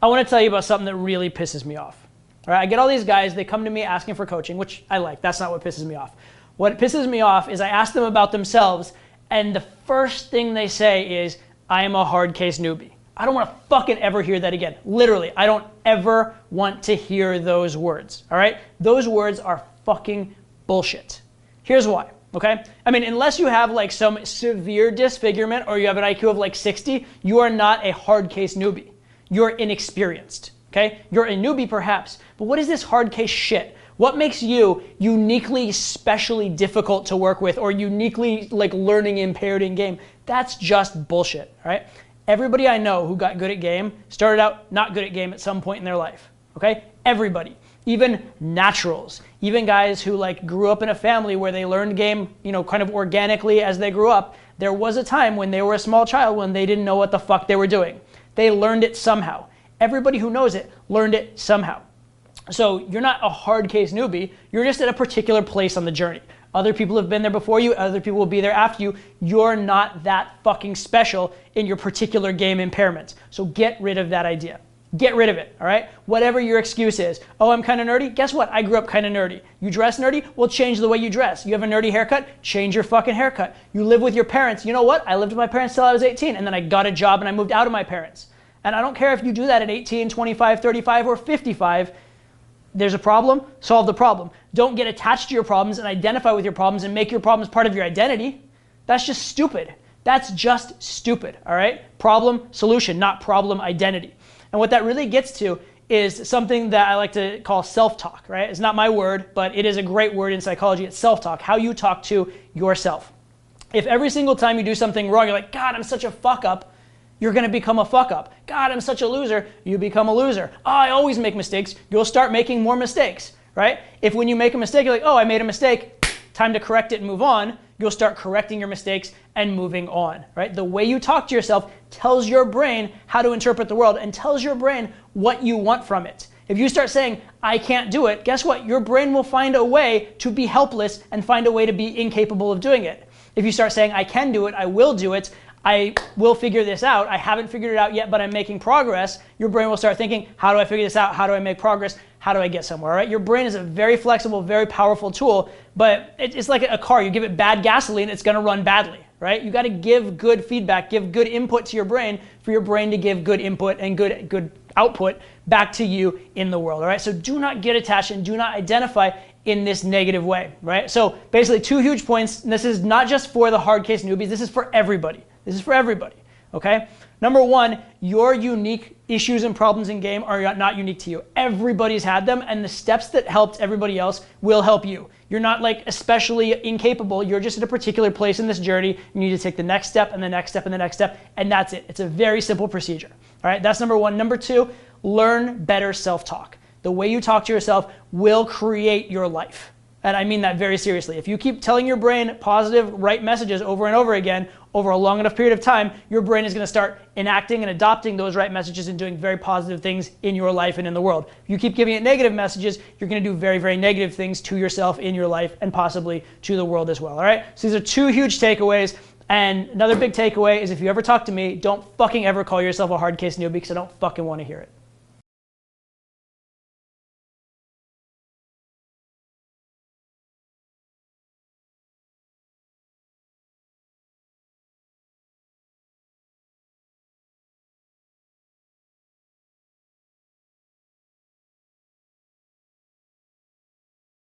I want to tell you about something that really pisses me off. All right, I get all these guys, they come to me asking for coaching, which I like. That's not what pisses me off. What pisses me off is I ask them about themselves, and the first thing they say is, I am a hard case newbie. I don't want to fucking ever hear that again. Literally, I don't ever want to hear those words, all right? Those words are fucking bullshit. Here's why, okay? I mean, unless you have like some severe disfigurement or you have an IQ of like 60, you are not a hard case newbie. You're inexperienced, okay? You're a newbie perhaps, but what is this hard case shit? What makes you uniquely, specially difficult to work with or uniquely like learning impaired in game? That's just bullshit, all right? Everybody I know who got good at game started out not good at game at some point in their life, okay? Everybody, even naturals, even guys who like grew up in a family where they learned game, you know, kind of organically as they grew up. There was a time when they were a small child when they didn't know what the fuck they were doing. They learned it somehow. Everybody who knows it learned it somehow. So you're not a hard case newbie, you're just at a particular place on the journey. Other people have been there before you, other people will be there after you. You're not that fucking special in your particular game impairments. So get rid of that idea. Get rid of it, all right? Whatever your excuse is. Oh, I'm kind of nerdy? Guess what? I grew up kind of nerdy. You dress nerdy? Well, change the way you dress. You have a nerdy haircut? Change your fucking haircut. You live with your parents. You know what? I lived with my parents till I was 18, and then I got a job and I moved out of my parents. And I don't care if you do that at 18, 25, 35, or 55. There's a problem, solve the problem. Don't get attached to your problems and identify with your problems and make your problems part of your identity. That's just stupid. That's just stupid, all right? Problem, solution, not problem, identity. And what that really gets to is something that I like to call self-talk, right? It's not my word, but it is a great word in psychology. It's self-talk, how you talk to yourself. If every single time you do something wrong, you're like, God, I'm such a fuck up, you're going to become a fuck up. God, I'm such a loser. You become a loser. Oh, I always make mistakes. You'll start making more mistakes, right? If when you make a mistake, you're like, oh, I made a mistake, time to correct it and move on, you'll start correcting your mistakes and moving on, right? The way you talk to yourself tells your brain how to interpret the world and tells your brain what you want from it. If you start saying, I can't do it, guess what? Your brain will find a way to be helpless and find a way to be incapable of doing it. If you start saying, I can do it, I will do it, I will figure this out. I haven't figured it out yet, but I'm making progress. Your brain will start thinking, how do I figure this out? How do I make progress? How do I get somewhere, all right? Your brain is a very flexible, very powerful tool, but it's like a car. You give it bad gasoline, it's gonna run badly, right? You gotta give good feedback, give good input to your brain for your brain to give good input and good output back to you in the world, all right? So do not get attached and do not identify in this negative way, right? So basically 2 huge points, and this is not just for the hard case newbies, this is for everybody. This is for everybody, okay? Number 1, your unique issues and problems in game are not unique to you. Everybody's had them, and the steps that helped everybody else will help you. You're not like especially incapable, you're just at a particular place in this journey. You need to take the next step and the next step and the next step, and that's it. It's a very simple procedure, all right? That's number 1. Number 2, learn better self-talk. The way you talk to yourself will create your life. And I mean that very seriously. If you keep telling your brain positive, right messages over and over again, over a long enough period of time, your brain is going to start enacting and adopting those right messages and doing very positive things in your life and in the world. If you keep giving it negative messages, you're going to do very, very negative things to yourself in your life and possibly to the world as well, all right? So these are 2 huge takeaways. And another big takeaway is if you ever talk to me, don't fucking ever call yourself a hard case newbie because I don't fucking want to hear it.